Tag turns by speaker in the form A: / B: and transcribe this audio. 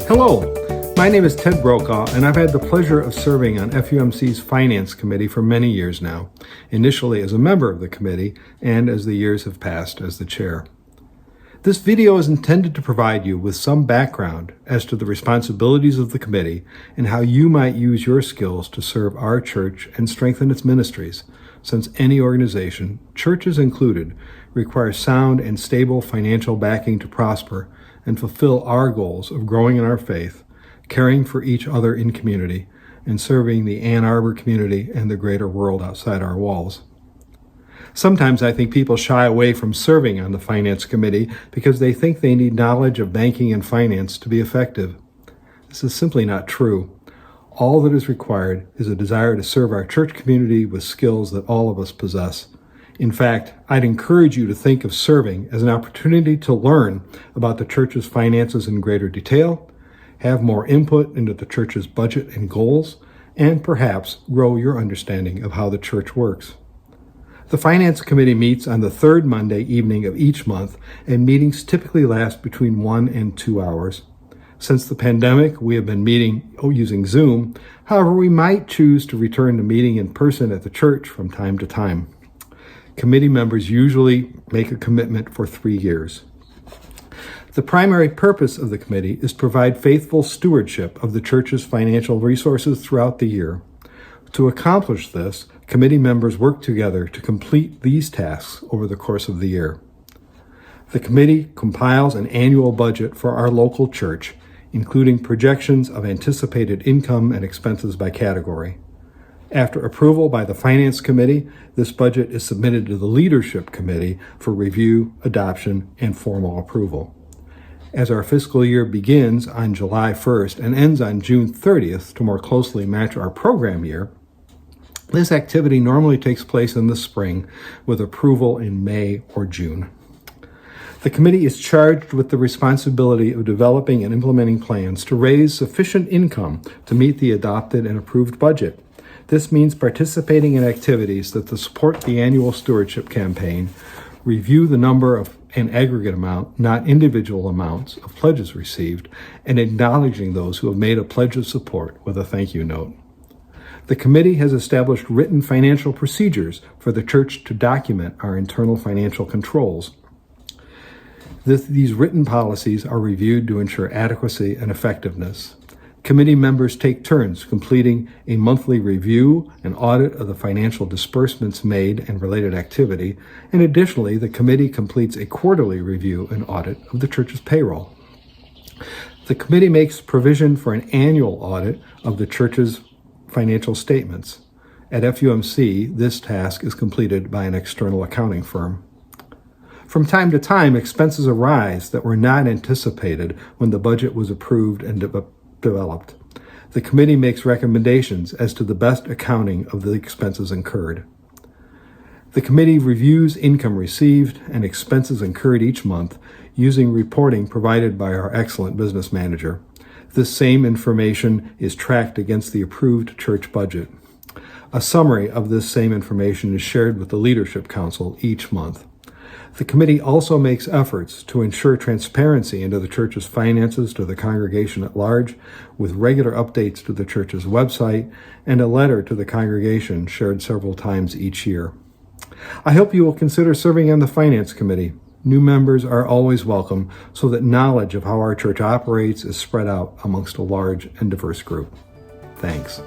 A: Hello, my name is Ted Brokaw, and I've had the pleasure of serving on FUMC's Finance Committee for many years now, initially as a member of the committee and as the years have passed as the chair. This video is intended to provide you with some background as to the responsibilities of the committee and how you might use your skills to serve our church and strengthen its ministries, since any organization, churches included, requires sound and stable financial backing to prosper and fulfill our goals of growing in our faith, caring for each other in community, and serving the Ann Arbor community and the greater world outside our walls. Sometimes I think people shy away from serving on the Finance Committee because they think they need knowledge of banking and finance to be effective. This is simply not true. All that is required is a desire to serve our church community with skills that all of us possess. In fact, I'd encourage you to think of serving as an opportunity to learn about the church's finances in greater detail, have more input into the church's budget and goals, and perhaps grow your understanding of how the church works. The Finance Committee meets on the third Monday evening of each month, and meetings typically last between 1 and 2 hours. Since the pandemic, we have been meeting using Zoom. However, we might choose to return to meeting in person at the church from time to time. Committee members usually make a commitment for 3 years. The primary purpose of the committee is to provide faithful stewardship of the church's financial resources throughout the year. To accomplish this, committee members work together to complete these tasks over the course of the year. The committee compiles an annual budget for our local church, including projections of anticipated income and expenses by category. After approval by the Finance Committee, this budget is submitted to the Leadership Committee for review, adoption, and formal approval. As our fiscal year begins on July 1st and ends on June 30th to more closely match our program year, this activity normally takes place in the spring with approval in May or June. The committee is charged with the responsibility of developing and implementing plans to raise sufficient income to meet the adopted and approved budget. This means participating in activities that support the annual stewardship campaign, review the number of an aggregate amount, not individual amounts, of pledges received, and acknowledging those who have made a pledge of support with a thank you note. The committee has established written financial procedures for the church to document our internal financial controls. These written policies are reviewed to ensure adequacy and effectiveness. Committee members take turns completing a monthly review and audit of the financial disbursements made and related activity, and additionally, the committee completes a quarterly review and audit of the church's payroll. The committee makes provision for an annual audit of the church's financial statements. At FUMC, this task is completed by an external accounting firm. From time to time, expenses arise that were not anticipated when the budget was approved and developed. The committee makes recommendations as to the best accounting of the expenses incurred. The committee reviews income received and expenses incurred each month using reporting provided by our excellent business manager. This same information is tracked against the approved church budget. A summary of this same information is shared with the Leadership Council each month. The committee also makes efforts to ensure transparency into the church's finances to the congregation at large, with regular updates to the church's website and a letter to the congregation shared several times each year. I hope you will consider serving on the Finance Committee. New members are always welcome so that knowledge of how our church operates is spread out amongst a large and diverse group. Thanks.